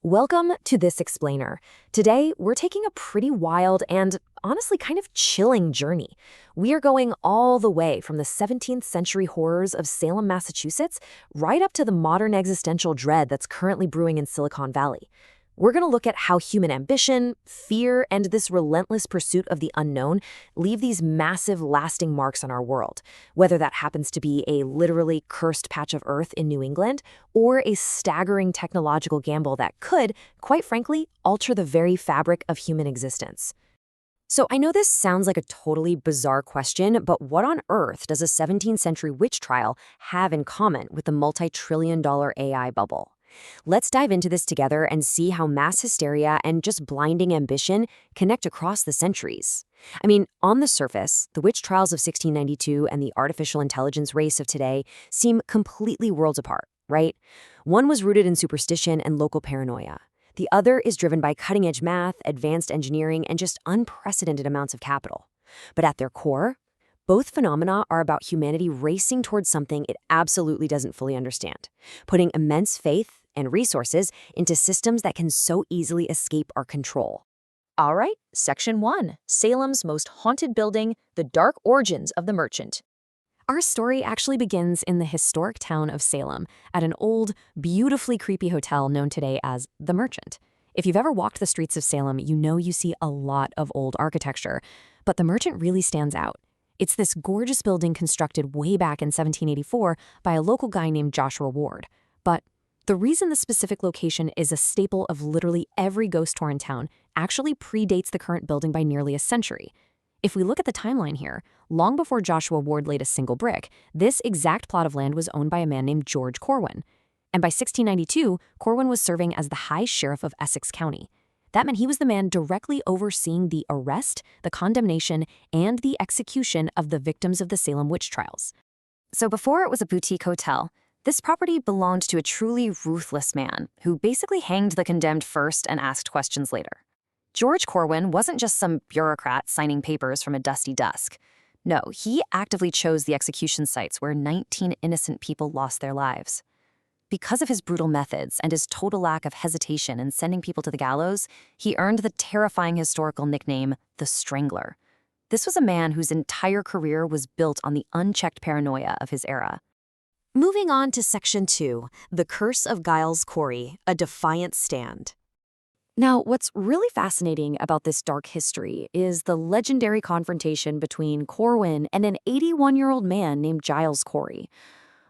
Welcome to This Explainer. Today, we're taking a pretty wild and honestly kind of chilling journey. We are going all the way from the 17th century horrors of Salem, Massachusetts, right up to the modern existential dread that's currently brewing in Silicon Valley. We're going to look at how human ambition, fear, and this relentless pursuit of the unknown leave these massive, lasting marks on our world, whether that happens to be a literally cursed patch of Earth in New England or a staggering technological gamble that could, quite frankly, alter the very fabric of human existence. So I know this sounds like a totally bizarre question, but what on earth does a 17th century witch trial have in common with the multi-trillion-dollar AI bubble? Let's dive into this together and see how mass hysteria and just blinding ambition connect across the centuries. I mean, on the surface, the witch trials of 1692 and the artificial intelligence race of today seem completely worlds apart, right? One was rooted in superstition and local paranoia. The other is driven by cutting-edge math, advanced engineering, and just unprecedented amounts of capital. But at their core, both phenomena are about humanity racing towards something it absolutely doesn't fully understand, putting immense faith and resources into systems that can so easily escape our control. All right, Section 1, Salem's most haunted building, the dark origins of the merchant. Our story actually begins in the historic town of Salem at an old, beautifully creepy hotel known today as The Merchant. If you've ever walked the streets of Salem, you know you see a lot of old architecture, but The Merchant really stands out. It's this gorgeous building constructed way back in 1784 by a local guy named Joshua Ward. But the reason the specific location is a staple of literally every ghost tour in town actually predates the current building by nearly a century. If we look at the timeline here, long before Joshua Ward laid a single brick, this exact plot of land was owned by a man named George Corwin. And by 1692, Corwin was serving as the High Sheriff of Essex County. That meant he was the man directly overseeing the arrest, the condemnation, and the execution of the victims of the Salem witch trials. So before it was a boutique hotel, this property belonged to a truly ruthless man who basically hanged the condemned first and asked questions later. George Corwin wasn't just some bureaucrat signing papers from a dusty desk. No, he actively chose the execution sites where 19 innocent people lost their lives. Because of his brutal methods and his total lack of hesitation in sending people to the gallows, he earned the terrifying historical nickname, the Strangler. This was a man whose entire career was built on the unchecked paranoia of his era. Moving on to Section 2, The Curse of Giles Corey, A Defiant Stand. Now, what's really fascinating about this dark history is the legendary confrontation between Corwin and an 81-year-old man named Giles Corey.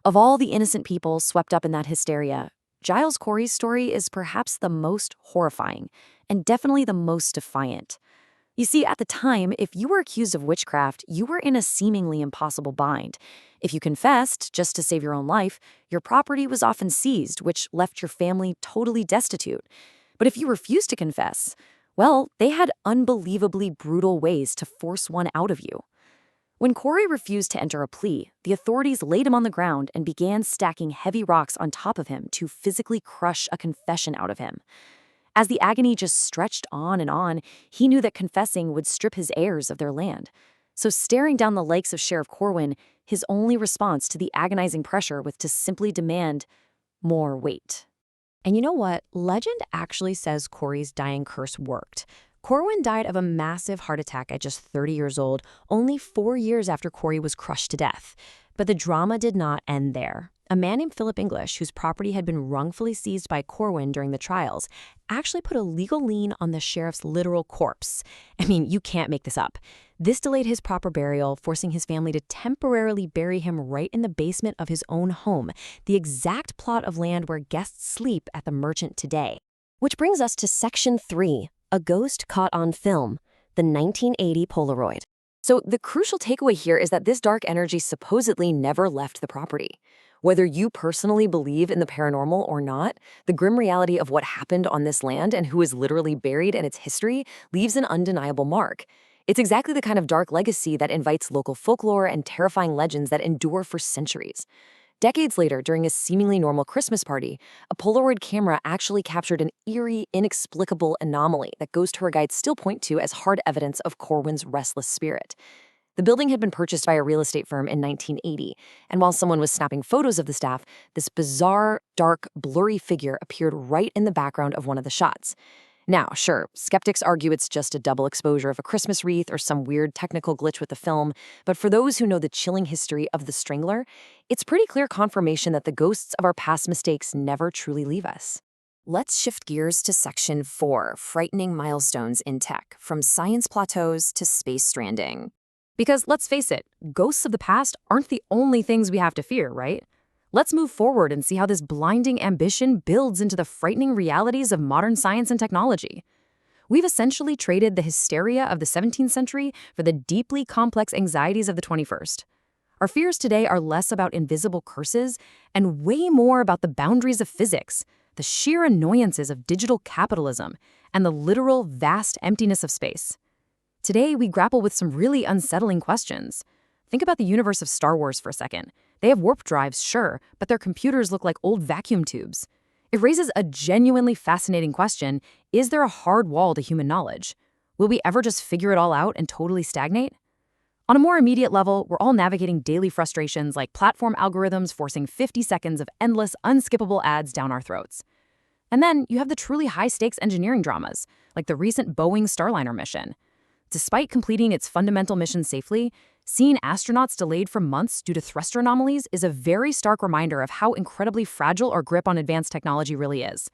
Of all the innocent people swept up in that hysteria, Giles Corey's story is perhaps the most horrifying and definitely the most defiant. You see, at the time, if you were accused of witchcraft, you were in a seemingly impossible bind. If you confessed, just to save your own life, your property was often seized, which left your family totally destitute. But if you refused to confess, well, they had unbelievably brutal ways to force one out of you. When Corey refused to enter a plea, the authorities laid him on the ground and began stacking heavy rocks on top of him to physically crush a confession out of him. As the agony just stretched on and on, he knew that confessing would strip his heirs of their land. So staring down the likes of Sheriff Corwin, his only response to the agonizing pressure was to simply demand more weight. And you know what? Legend actually says Corey's dying curse worked. Corwin died of a massive heart attack at just 30 years old, only 4 years after Corey was crushed to death. But the drama did not end there. A man named Philip English, whose property had been wrongfully seized by Corwin during the trials, actually put a legal lien on the sheriff's literal corpse. I mean, you can't make this up. This delayed his proper burial, forcing his family to temporarily bury him right in the basement of his own home, the exact plot of land where guests sleep at the Merchant today. Which brings us to Section 3, A Ghost Caught on Film, the 1980 Polaroid. So the crucial takeaway here is that this dark energy supposedly never left the property. Whether you personally believe in the paranormal or not, the grim reality of what happened on this land and who is literally buried in its history leaves an undeniable mark. It's exactly the kind of dark legacy that invites local folklore and terrifying legends that endure for centuries. Decades later, during a seemingly normal Christmas party, a Polaroid camera actually captured an eerie, inexplicable anomaly that ghost tour guides still point to as hard evidence of Corwin's restless spirit. The building had been purchased by a real estate firm in 1980, and while someone was snapping photos of the staff, this bizarre, dark, blurry figure appeared right in the background of one of the shots. Now, sure, skeptics argue it's just a double exposure of a Christmas wreath or some weird technical glitch with the film, but for those who know the chilling history of the Strangler, it's pretty clear confirmation that the ghosts of our past mistakes never truly leave us. Let's shift gears to Section 4, frightening milestones in tech, from science plateaus to space stranding. Because let's face it, ghosts of the past aren't the only things we have to fear, right? Let's move forward and see how this blinding ambition builds into the frightening realities of modern science and technology. We've essentially traded the hysteria of the 17th century for the deeply complex anxieties of the 21st. Our fears today are less about invisible curses and way more about the boundaries of physics, the sheer annoyances of digital capitalism, and the literal vast emptiness of space. Today, we grapple with some really unsettling questions. Think about the universe of Star Wars for a second. They have warp drives, sure, but their computers look like old vacuum tubes. It raises a genuinely fascinating question: is there a hard wall to human knowledge? Will we ever just figure it all out and totally stagnate? On a more immediate level, we're all navigating daily frustrations like platform algorithms forcing 50 seconds of endless, unskippable ads down our throats. And then you have the truly high-stakes engineering dramas, like the recent Boeing Starliner mission. Despite completing its fundamental mission safely, seeing astronauts delayed for months due to thruster anomalies is a very stark reminder of how incredibly fragile our grip on advanced technology really is.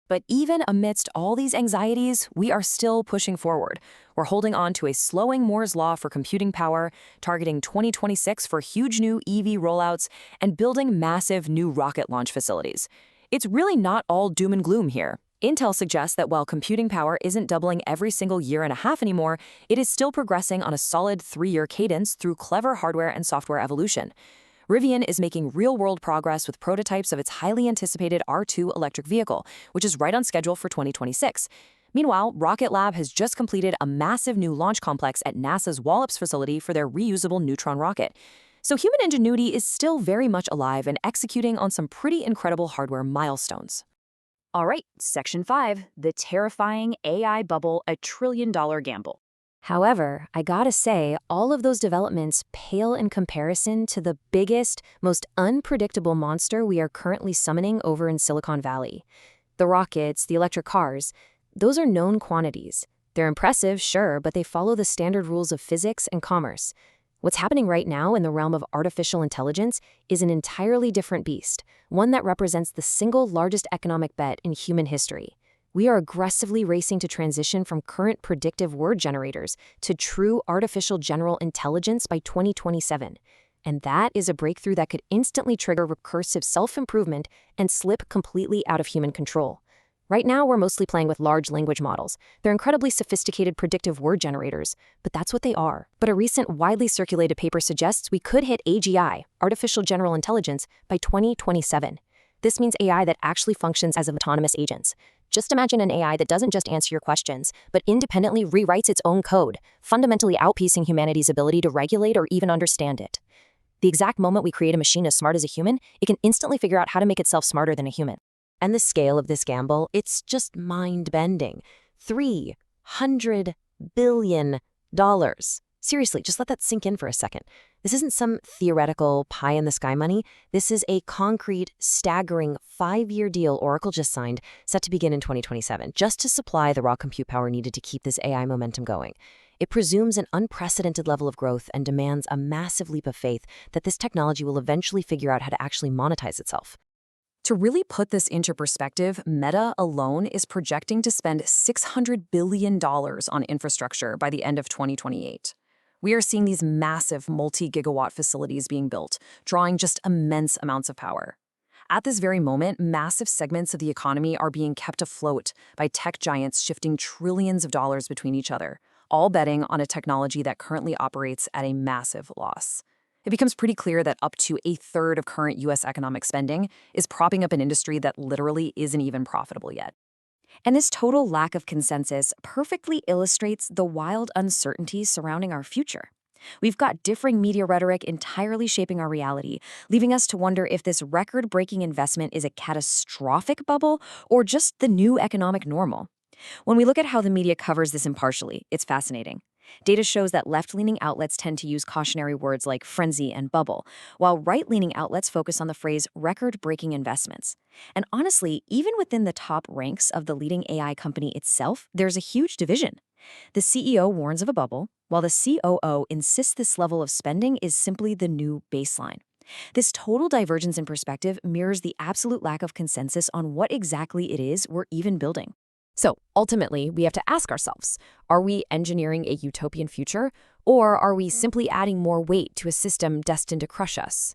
But even amidst all these anxieties, we are still pushing forward. We're holding on to a slowing Moore's law for computing power, targeting 2026 for huge new EV rollouts, and building massive new rocket launch facilities. It's really not all doom and gloom here. Intel suggests that while computing power isn't doubling every single year and a half anymore, it is still progressing on a solid 3-year cadence through clever hardware and software evolution. Rivian is making real-world progress with prototypes of its highly anticipated R2 electric vehicle, which is right on schedule for 2026. Meanwhile, Rocket Lab has just completed a massive new launch complex at NASA's Wallops facility for their reusable Neutron rocket. So human ingenuity is still very much alive and executing on some pretty incredible hardware milestones. All right, Section 5, the terrifying AI bubble, a trillion-dollar gamble. However, I gotta say, all of those developments pale in comparison to the biggest, most unpredictable monster we are currently summoning over in Silicon Valley. The rockets, the electric cars, those are known quantities. They're impressive, sure, but they follow the standard rules of physics and commerce. What's happening right now in the realm of artificial intelligence is an entirely different beast, one that represents the single largest economic bet in human history. We are aggressively racing to transition from current predictive word generators to true artificial general intelligence by 2027. And that is a breakthrough that could instantly trigger recursive self-improvement and slip completely out of human control. Right now, we're mostly playing with large language models. They're incredibly sophisticated predictive word generators, but that's what they are. But a recent widely circulated paper suggests we could hit AGI, artificial general intelligence, by 2027. This means AI that actually functions as autonomous agents. Just imagine an AI that doesn't just answer your questions, but independently rewrites its own code, fundamentally outpacing humanity's ability to regulate or even understand it. The exact moment we create a machine as smart as a human, it can instantly figure out how to make itself smarter than a human. And the scale of this gamble, it's just mind-bending. $300 billion. Seriously, just let that sink in for a second. This isn't some theoretical pie-in-the-sky money. This is a concrete, staggering 5-year deal Oracle just signed, set to begin in 2027, just to supply the raw compute power needed to keep this AI momentum going. It presumes an unprecedented level of growth and demands a massive leap of faith that this technology will eventually figure out how to actually monetize itself. To really put this into perspective, Meta alone is projecting to spend $600 billion on infrastructure by the end of 2028. We are seeing these massive multi-gigawatt facilities being built, drawing just immense amounts of power. At this very moment, massive segments of the economy are being kept afloat by tech giants shifting trillions of dollars between each other, all betting on a technology that currently operates at a massive loss. It becomes pretty clear that up to a third of current U.S. economic spending is propping up an industry that literally isn't even profitable yet. And this total lack of consensus perfectly illustrates the wild uncertainties surrounding our future. We've got differing media rhetoric entirely shaping our reality, leaving us to wonder if this record-breaking investment is a catastrophic bubble or just the new economic normal. When we look at how the media covers this impartially, it's fascinating. Data shows that left-leaning outlets tend to use cautionary words like frenzy and bubble, while right-leaning outlets focus on the phrase record-breaking investments. And honestly, even within the top ranks of the leading AI company itself, there's a huge division. The CEO warns of a bubble, while the COO insists this level of spending is simply the new baseline. This total divergence in perspective mirrors the absolute lack of consensus on what exactly it is we're even building. So ultimately, we have to ask ourselves, are we engineering a utopian future, or are we simply adding more weight to a system destined to crush us?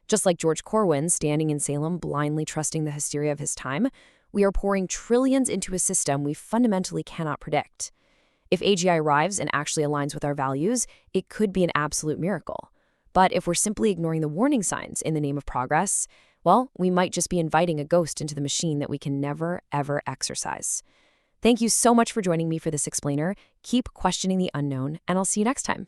Just like George Corwin standing in Salem blindly trusting the hysteria of his time, we are pouring trillions into a system we fundamentally cannot predict. If AGI arrives and actually aligns with our values, it could be an absolute miracle. But if we're simply ignoring the warning signs in the name of progress, well, we might just be inviting a ghost into the machine that we can never, ever exercise. Thank you so much for joining me for this explainer. Keep questioning the unknown, and I'll see you next time.